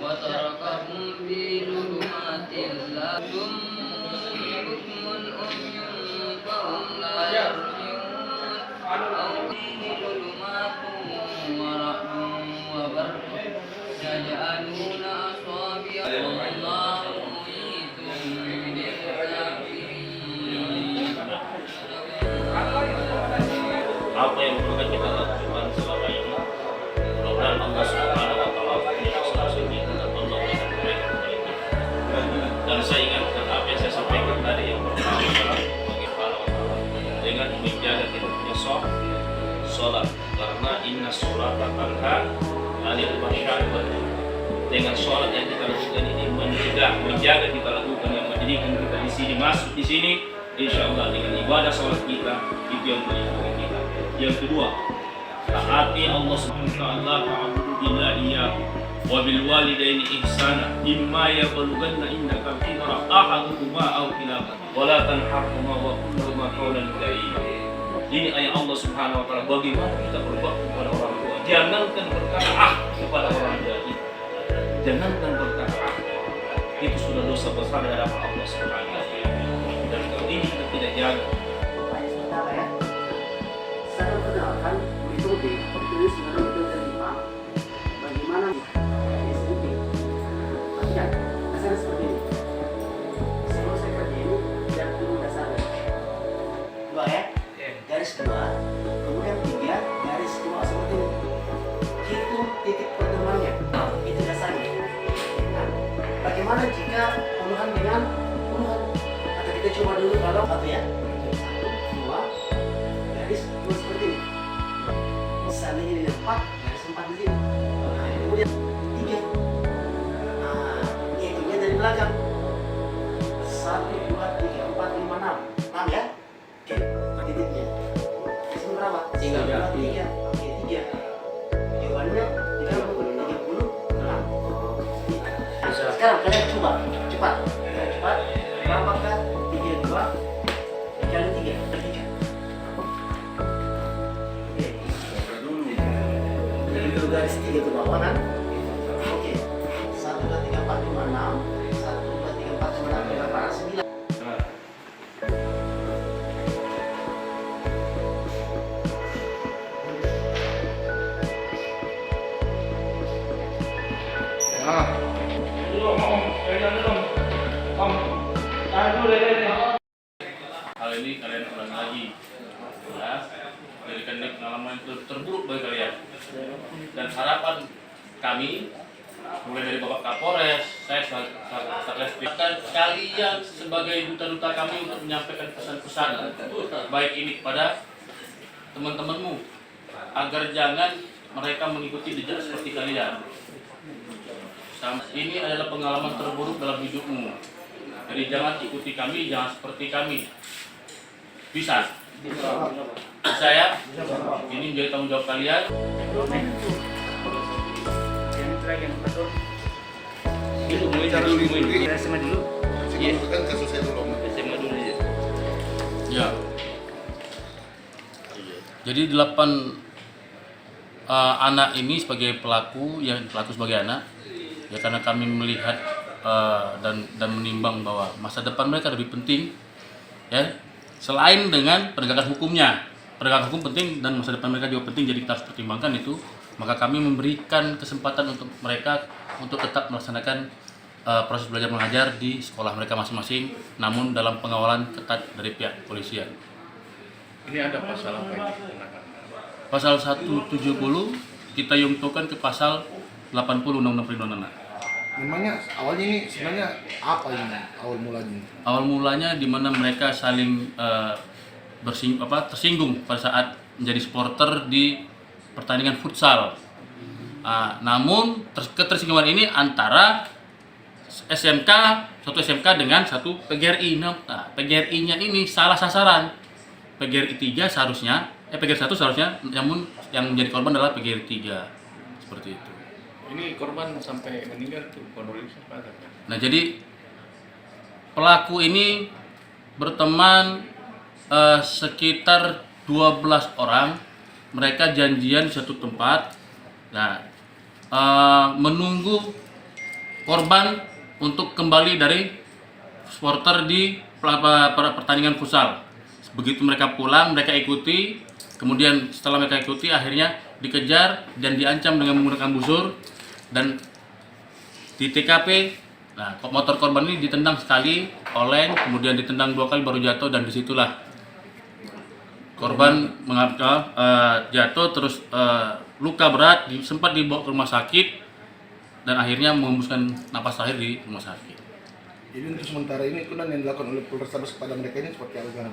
وتركهم في ظلمات لا بكم عمي فهم لا يرجعون أو فيه ظلمات ورعد وبرق يجعلون أصابعهم الله محيط بالكافرين. Apa yang perlu kita lakukan selama ini, mudah-mudahan Allah Subhanahu wa Ta'ala dan saya ingatkan apa yang saya sampaikan tadi, yang pertama adalah dengan menjaga kita punya sholat, karena inna sholata tanha 'anil fahsya'i wal munkar. Dengan sholat yang kita lakukan ini menjaga kita lakukan, yang menjadikan kita di sini masuk di sini, insya Allah dengan ibadah sholat kita itu yang melindungi kita. Yang kedua, taati Allah Subhanahu wa ta'ala, ta'budu billahi iyyahu wa bil walidaini ihsana imma yablughanna indaka al-kibara ahaduhuma aw kilahuma wa la tanharhuma wa qul lahuma qawlan karima. Ini ayat Allah Subhanahu wa ta'ala, bagaimana kita berbakti kepada orang tua. Jangankan berkata kepada orang tua kita. Jangankan berkata itu sudah dosa besar dari Allah Subhanahu wa ta'ala. Dan kalau ini kita tidak jaga, saya perkenalkan metode tertulis dalam metode Jepang bagaimana SNP. Maksudnya dasarnya seperti ini. Sebelum saya kerja ini dan dulu dasarnya 2 ya, garis 2, kemudian 3 garis 2 seperti ini. Hitung titik pertemuannya, itu dasarnya. Nah, bagaimana jika puluhan dengan puluhan? Atau kita coba dulu kalau satu ya, 1, 2 garis 2 seperti ini. Misalnya ini 4 garis 4 di sini. Nah, kemudian 3. Nah, hitungnya dari belakang. 1, 2, 3, 4, 5, 6. 6 ya? Oke, titiknya. Garis berapa? 3. Oke, 3. Jawabannya 36. Sekarang kalian coba cepat. Berapakah 32 kali 3? Garis 3 ke bawah kan? Oke. 1, 2, 3, 4, 5, 6. 1, 2, 3, 4, 5, 6, 9. hal ini kalian ulang lagi, ya. Jadikan ini pengalaman terburuk bagi kalian. Dan harapan kami, mulai dari Bapak Kapolres, saya sebagai Satlantas, kalian sebagai duta-duta kami untuk menyampaikan pesan-pesan baik ini kepada teman-temanmu, agar jangan mereka mengikuti jejak seperti kalian. Ini adalah pengalaman terburuk dalam hidupmu. Jadi jangan ikuti kami, jangan seperti kami. Bisa? Bisa ya? Ini menjadi tanggung jawab kalian. Yang betul. Itu mulai cara dulu. SMA dulu. Iya. Kan selesai dulu. SMA dulu ya. Ya. Jadi 8 anak ini sebagai pelaku sebagai anak, ya karena kami melihat dan menimbang bahwa masa depan mereka lebih penting, ya selain dengan penegakan hukumnya. Penegakan hukum penting dan masa depan mereka juga penting, jadi kita harus pertimbangkan itu. Maka kami memberikan kesempatan untuk mereka untuk tetap melaksanakan proses belajar mengajar di sekolah mereka masing-masing, namun dalam pengawalan ketat dari pihak kepolisian. Ini ada pasal apa yang dikenakan? Pasal 170 kita yungtukan ke pasal 80 Undang-Undang Perlindungan Anak. Memangnya awalnya ini sebenarnya apa ini awal mulanya? Awal mulanya di mana mereka saling tersinggung pada saat menjadi supporter di pertandingan futsal. Namun ketersinggungan ini antara satu SMK dengan satu PGRI. Nah, PGRI-nya ini salah sasaran. PGRI 3 seharusnya, PGRI 1 seharusnya, namun yang menjadi korban adalah PGRI 3. Seperti itu. Ini korban sampai meninggal tuh kronologis apa? Nah, jadi pelaku ini berteman sekitar 12 orang. Mereka janjian di satu tempat. Nah, menunggu korban untuk kembali dari supporter di pertandingan futsal. Begitu mereka pulang, mereka ikuti, kemudian setelah mereka ikuti akhirnya dikejar dan diancam dengan menggunakan busur, dan di TKP nah motor korban ini ditendang sekali, oleng, kemudian ditendang 2 kali baru jatuh, dan disitulah korban jatuh terus luka berat, sempat dibawa ke rumah sakit dan akhirnya menghembuskan napas terakhir di rumah sakit. Jadi untuk sementara ini Kunan yang dilakukan oleh Polrestabes kepada mereka ini seperti apa?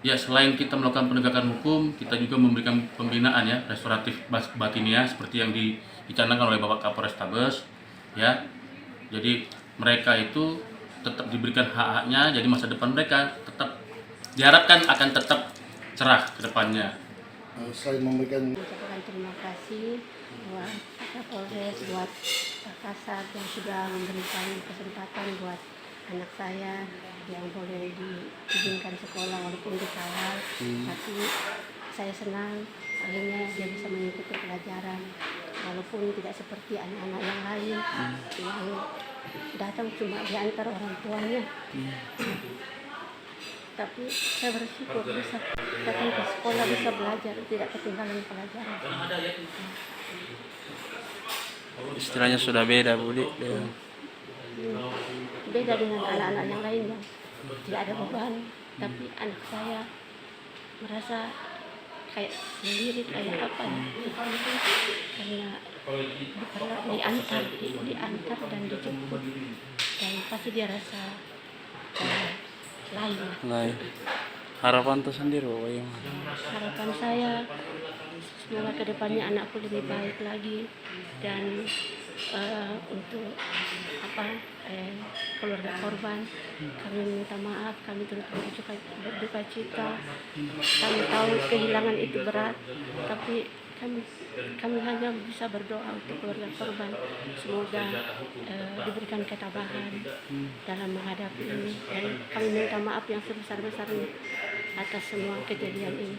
Ya, selain kita melakukan penegakan hukum, kita juga memberikan pembinaan ya, restoratif batiniah seperti yang dicanangkan oleh Bapak Kapolrestabes ya. Jadi mereka itu tetap diberikan hak-haknya, jadi masa depan mereka tetap diharapkan akan tetap cerah ke depannya. Selain memberikan mengucapkan terima kasih buat Kapolres, buat Pak Kasat yang sudah memberikan kesempatan buat anak saya yang boleh diizinkan sekolah walaupun dikawal, tapi saya senang akhirnya dia bisa mengikuti pelajaran walaupun tidak seperti anak-anak yang lain yang datang cuma diantar orang tuanya. Tapi saya bersyukur bisa datang ke sekolah, bisa belajar, tidak ketinggalan pelajaran. Istilahnya sudah beda Budi. Beda dengan anak-anak yang lain yang tidak ada beban, tapi anak saya merasa kayak sendiri, kayak apa ya, karena diantar dan dijemput, dan pasti dia rasa lain. Lain. Harapan tersendiri bagaimana? Harapan saya semoga kedepannya anakku lebih baik lagi, dan untuk keluarga korban kami minta maaf, kami turut berduka cita. Kami tahu kehilangan itu berat, tapi kami hanya bisa berdoa untuk keluarga korban, semoga diberikan ketabahan dalam menghadapi ini, dan kami minta maaf yang sebesar-besarnya atas semua kejadian ini.